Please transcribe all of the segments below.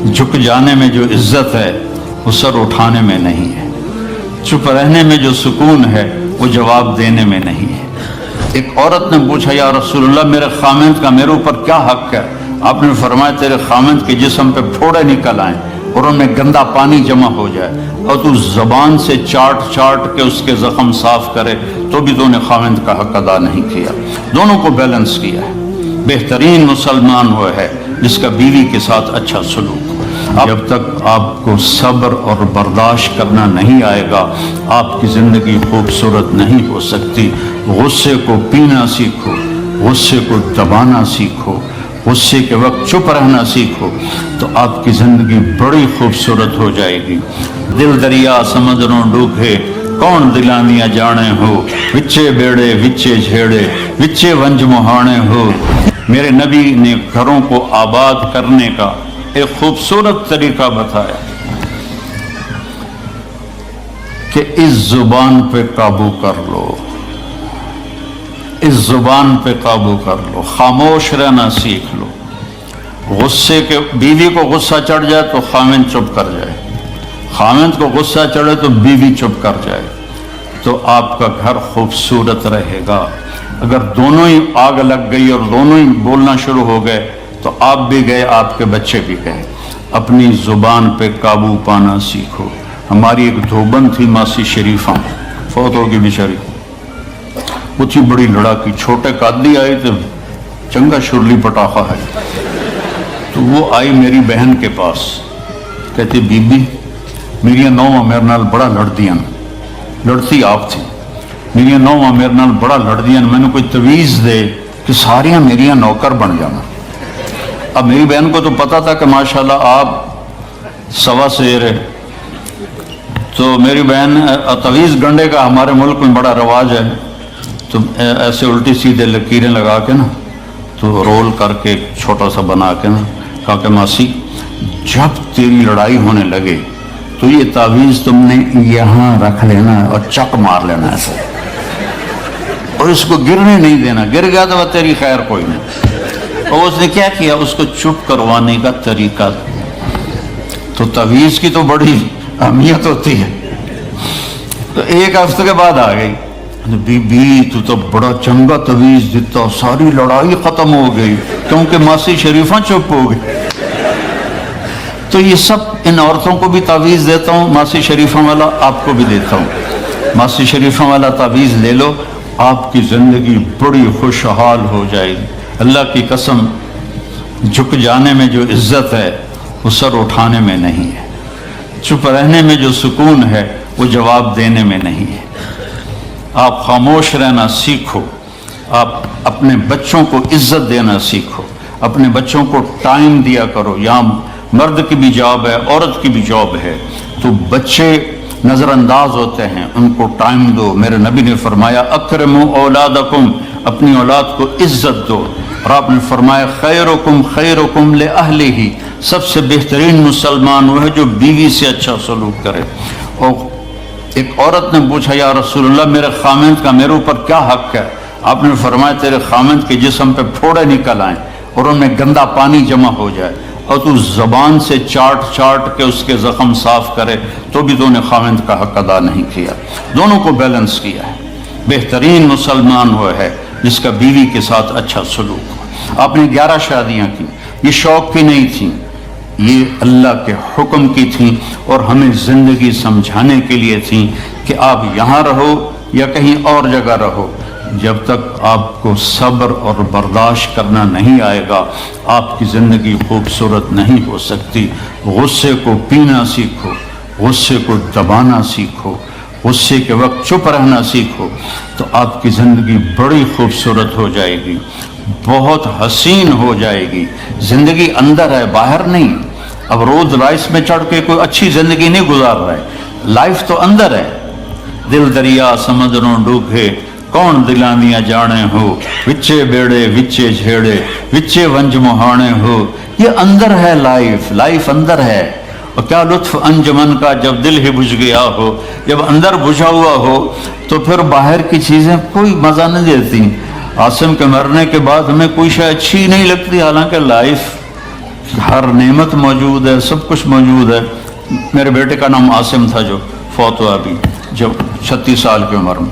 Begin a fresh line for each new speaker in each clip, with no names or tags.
جھک جانے میں جو عزت ہے وہ سر اٹھانے میں نہیں ہے، چپ رہنے میں جو سکون ہے وہ جواب دینے میں نہیں ہے۔ ایک عورت نے پوچھا یا رسول اللہ میرے خامند کا میرے اوپر کیا حق ہے؟ آپ نے فرمایا تیرے خامند کے جسم پہ پھوڑے نکل آئیں اور ان میں گندا پانی جمع ہو جائے اور تو زبان سے چاٹ چاٹ کے اس کے زخم صاف کرے تو بھی تو نے خامند کا حق ادا نہیں کیا۔ دونوں کو بیلنس کیا ہے۔ بہترین مسلمان وہ ہے جس کا بیوی کے ساتھ اچھا سلوک ہو۔ جب تک آپ کو صبر اور برداشت کرنا نہیں آئے گا آپ کی زندگی خوبصورت نہیں ہو سکتی۔ غصے کو پینا سیکھو، غصے کو دبانا سیکھو، غصے کے وقت چپ رہنا سیکھو تو آپ کی زندگی بڑی خوبصورت ہو جائے گی۔ دل دریا سمندروں ڈوبے کون دلانیاں جانے ہو، وچے بیڑے وچے جھیڑے وچے ونج مہانے ہو۔ میرے نبی نے گھروں کو آباد کرنے کا ایک خوبصورت طریقہ بتایا کہ اس زبان پہ قابو کر لو، اس زبان پہ قابو کر لو، خاموش رہنا سیکھ لو۔ غصے کے بیوی کو غصہ چڑھ جائے تو خامند چپ کر جائے، خامند کو غصہ چڑھے تو بیوی چپ کر جائے تو آپ کا گھر خوبصورت رہے گا۔ اگر دونوں ہی آگ لگ گئی اور دونوں ہی بولنا شروع ہو گئے تو آپ بھی گئے، آپ کے بچے بھی گئے۔ اپنی زبان پہ قابو پانا سیکھو۔ ہماری ایک دھوبن تھی ماسی شریفہ، فوت ہوگی بیچاری، وہ تھی بڑی لڑاکی، چھوٹے قادی آئے تو چنگا شرلی پٹاخہ ہے، تو وہ آئی میری بہن کے پاس، کہتی بی بی میری نوواں میرے نال بڑا لڑدیاں، لڑتی آپ تھی، میری نوواں میرے نال بڑا لڑدیاں، میں نے کوئی تویز دے کہ ساریاں میریاں نوکر بن جانا۔ اب میری بہن کو تو پتا تھا کہ ماشاءاللہ آپ سوا سیر ہے، تو میری بہن تویز گنڈے کا ہمارے ملک میں بڑا رواج ہے، تو ایسے الٹی سیدھے لکیریں لگا کے نا تو رول کر کے چھوٹا سا بنا کے نا کہا کہ ماسی جب تیری لڑائی ہونے لگے تو یہ تعویذ تم نے یہاں رکھ لینا اور چک مار لینا ایسے، اور اس کو گرنے نہیں دینا، گر گیا تو وہ تیری خیر کوئی نہیں۔ اور اس نے کیا کیا، اس کو چپ کروانے کا طریقہ، تو تعویذ کی تو بڑی اہمیت ہوتی ہے۔ تو ایک ہفتے کے بعد آ گئی، بی بی تو بڑا چنگا تعویذ دیتا، ساری لڑائی ختم ہو گئی کیونکہ ماسی شریفہ چپ ہو گئی۔ تو یہ سب ان عورتوں کو بھی تعویذ دیتا ہوں، ماسی شریفہ والا آپ کو بھی دیتا ہوں، ماسی شریفہ والا تعویذ لے لو، آپ کی زندگی بڑی خوشحال ہو جائے گی۔ اللہ کی قسم، جھک جانے میں جو عزت ہے وہ سر اٹھانے میں نہیں ہے، چپ رہنے میں جو سکون ہے وہ جواب دینے میں نہیں ہے۔ آپ خاموش رہنا سیکھو، آپ اپنے بچوں کو عزت دینا سیکھو، اپنے بچوں کو ٹائم دیا کرو۔ یہاں مرد کی بھی جاب ہے، عورت کی بھی جاب ہے، تو بچے نظر انداز ہوتے ہیں، ان کو ٹائم دو۔ میرے نبی نے فرمایا اکرموا اولادکم، اپنی اولاد کو عزت دو، اور آپ نے فرمایا خیرکم خیرکم لأہلہ، سب سے بہترین مسلمان وہ ہے جو بیوی سے اچھا سلوک کرے۔ اور ایک عورت نے پوچھا یا رسول اللہ میرے خامند کا میرے اوپر کیا حق ہے؟ آپ نے فرمایا تیرے خامند کے جسم پہ پھوڑے نکل آئیں اور ان میں گندا پانی جمع ہو جائے اور تو زبان سے چاٹ چاٹ کے اس کے زخم صاف کرے تو بھی تو نے خامند کا حق ادا نہیں کیا۔ دونوں کو بیلنس کیا ہے۔ بہترین مسلمان وہ ہے جس کا بیوی کے ساتھ اچھا سلوک ہو۔ آپ نے 11 شادیاں کی، یہ شوق کی نہیں تھیں، یہ اللہ کے حکم کی تھیں اور ہمیں زندگی سمجھانے کے لیے تھیں کہ آپ یہاں رہو یا کہیں اور جگہ رہو، جب تک آپ کو صبر اور برداشت کرنا نہیں آئے گا آپ کی زندگی خوبصورت نہیں ہو سکتی۔ غصے کو پینا سیکھو، غصے کو دبانا سیکھو، غصے کے وقت چپ رہنا سیکھو تو آپ کی زندگی بڑی خوبصورت ہو جائے گی، بہت حسین ہو جائے گی۔ زندگی اندر ہے، باہر نہیں۔ اب روز رائس میں چڑھ کے کوئی اچھی زندگی نہیں گزار رہا ہے، لائف تو اندر ہے۔ دل دریا سمندروں ڈوبے کون دلانیاں جانے ہو، وچے بیڑے وچے جھیڑے وچے ونج مہانے ہو۔ یہ اندر ہے، لائف اندر ہے۔ اور کیا لطف انجمن کا جب دل ہی بجھ گیا ہو، جب اندر بجھا ہوا ہو تو پھر باہر کی چیزیں کوئی مزہ نہیں دیتی۔ عاصم کے مرنے کے بعد ہمیں کوئی شے اچھی نہیں لگتی، حالانکہ لائف ہر نعمت موجود ہے، سب کچھ موجود ہے۔ میرے بیٹے کا نام عاصم تھا جو فوت ہوا ابھی جب 36 سال کی عمر میں،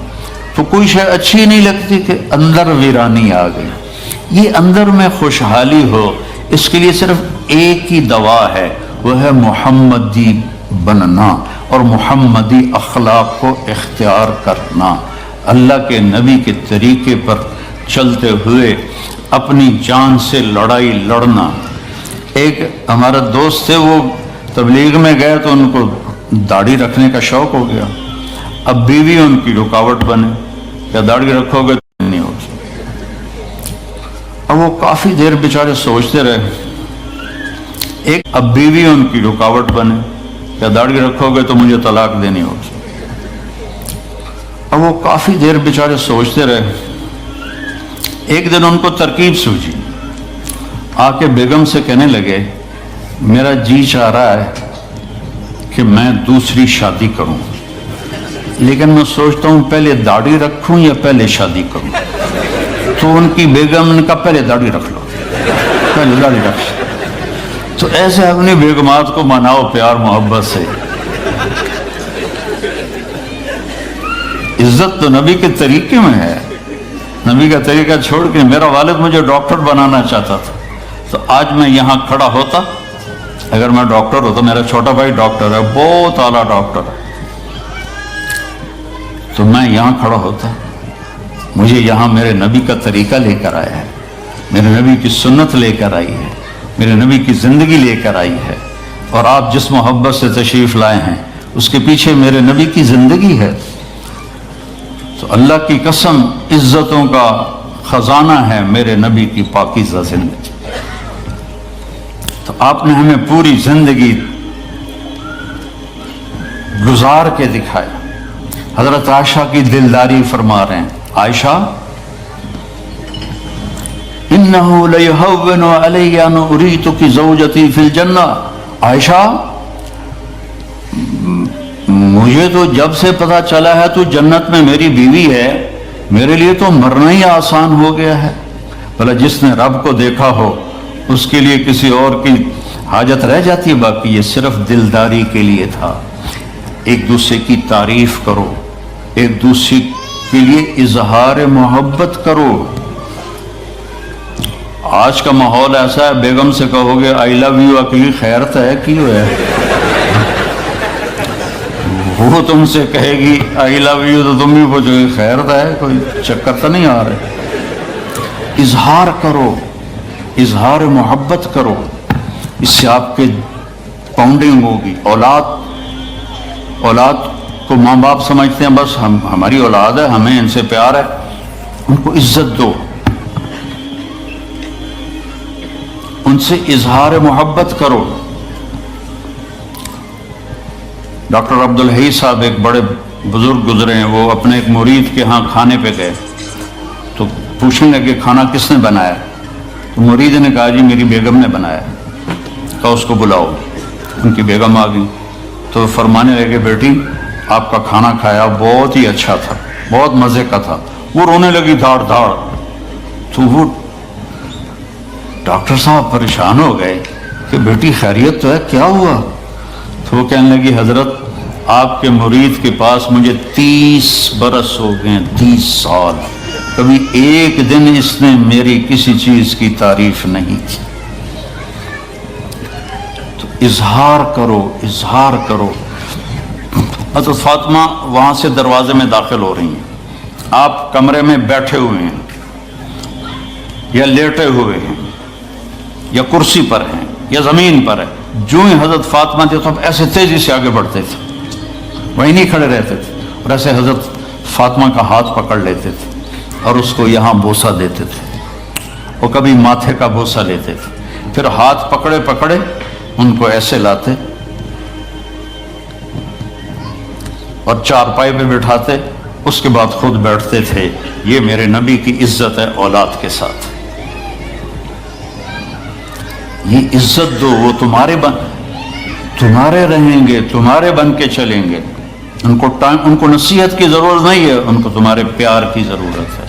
تو کوئی شے اچھی نہیں لگتی کہ اندر ویرانی آ گئی۔ یہ اندر میں خوشحالی ہو، اس کے لیے صرف ایک ہی دوا ہے، وہ ہے محمدی بننا اور محمدی اخلاق کو اختیار کرنا، اللہ کے نبی کے طریقے پر چلتے ہوئے اپنی جان سے لڑائی لڑنا۔ ایک ہمارا دوست تھے، وہ تبلیغ میں گئے تو ان کو داڑھی رکھنے کا شوق ہو گیا، اب بیوی ان کی رکاوٹ بنے، کیا داڑھی رکھو گے تو نہیں ہوگی۔ اب وہ کافی دیر بیچارے سوچتے رہے، اب بیوی ان کی رکاوٹ بنے، کیا داڑھی رکھو گے تو مجھے طلاق دینی ہوگی۔ اب وہ کافی دیر بیچارے سوچتے رہے، ایک دن ان کو ترکیب سوچی، آ کے بیگم سے کہنے لگے میرا جی چاہ رہا ہے کہ میں دوسری شادی کروں، لیکن میں سوچتا ہوں پہلے داڑھی رکھوں یا پہلے شادی کروں۔ تو ان کی بیگم نے کہا پہلے داڑھی رکھ لو، پہلے داڑھی رکھ لو۔ تو ایسے اپنی بیگمات کو مناؤ پیار محبت سے۔ عزت تو نبی کے طریقے میں ہے، نبی کا طریقہ چھوڑ کے میرا والد مجھے ڈاکٹر بنانا چاہتا تھا، تو آج میں یہاں کھڑا ہوتا، اگر میں ڈاکٹر ہوتا، میرا چھوٹا بھائی ڈاکٹر ہے، بہت اعلیٰ ڈاکٹر ہے، تو میں یہاں کھڑا ہوتا۔ مجھے یہاں میرے نبی کا طریقہ لے کر آیا ہے، میرے نبی کی سنت لے کر آئی ہے، میرے نبی کی زندگی لے کر آئی ہے، اور آپ جس محبت سے تشریف لائے ہیں اس کے پیچھے میرے نبی کی زندگی ہے۔ تو اللہ کی قسم عزتوں کا خزانہ ہے میرے نبی کی پاکیزہ زندگی۔ تو آپ نے ہمیں پوری زندگی گزار کے دکھایا۔ حضرت عائشہ کی دلداری فرما رہے ہیں، عائشہ انہو لیہون علی ان اریتک زوجتی فی الجنہ، عائشہ مجھے تو جب سے پتا چلا ہے تو جنت میں میری بیوی ہے، میرے لیے تو مرنا ہی آسان ہو گیا ہے۔ بھلا جس نے رب کو دیکھا ہو اس کے لیے کسی اور کی حاجت رہ جاتی ہے؟ باقی یہ صرف دلداری کے لیے تھا۔ ایک دوسرے کی تعریف کرو، ایک دوسرے کے لیے اظہار محبت کرو۔ آج کا ماحول ایسا ہے، بیگم سے کہو گے آئی لو یو، اکلی خیرت ہے کیوں ہے؟ وہ تم سے کہے گی آئی لو یو تو تم بھی پوچھو گے خیرت ہے، کوئی چکر تو نہیں آ رہے؟ اظہار کرو، اظہار محبت کرو، اس سے آپ کے پاؤنڈنگ ہوگی۔ اولاد کو ماں باپ سمجھتے ہیں بس ہماری اولاد ہے، ہمیں ان سے پیار ہے، ان کو عزت دو، ان سے اظہار محبت کرو۔ ڈاکٹر عبدالحی صاحب ایک بڑے بزرگ گزرے ہیں، وہ اپنے ایک مرید کے ہاں کھانے پہ گئے تو پوچھنے لگے کھانا کس نے بنایا؟ تو مرید نے کہا جی میری بیگم نے بنایا۔ کہا اس کو بلاؤ۔ ان کی بیگم آ گئی تو فرمانے لگے بیٹی آپ کا کھانا کھایا بہت ہی اچھا تھا، بہت مزے کا تھا۔ وہ رونے لگی دھاڑ دھاڑ۔ تو وہ ڈاکٹر صاحب پریشان ہو گئے کہ بیٹی خیریت تو ہے، کیا ہوا؟ تو وہ کہنے لگی حضرت آپ کے مرید کے پاس مجھے 30 برس ہو گئے، 30 سال، کبھی ایک دن اس نے میری کسی چیز کی تعریف نہیں کی۔ تو اظہار کرو، اظہار کرو۔ حضرت فاطمہ وہاں سے دروازے میں داخل ہو رہی ہیں، آپ کمرے میں بیٹھے ہوئے ہیں یا لیٹے ہوئے ہیں یا کرسی پر ہیں یا زمین پر ہے، جو ہی حضرت فاطمہ تھے تو ایسے تیزی سے آگے بڑھتے تھے، وہیں نہیں کھڑے رہتے تھے، اور ایسے حضرت فاطمہ کا ہاتھ پکڑ لیتے تھے اور اس کو یہاں بوسہ دیتے تھے، اور کبھی ماتھے کا بوسہ لیتے تھے، پھر ہاتھ پکڑے پکڑے ان کو ایسے لاتے اور چارپائی پہ بٹھاتے، اس کے بعد خود بیٹھتے تھے۔ یہ میرے نبی کی عزت ہے اولاد کے ساتھ۔ یہ عزت دو، وہ تمہارے رہیں گے، تمہارے بن کے چلیں گے۔ ان کو نصیحت کی ضرورت نہیں ہے، ان کو تمہارے پیار کی ضرورت ہے۔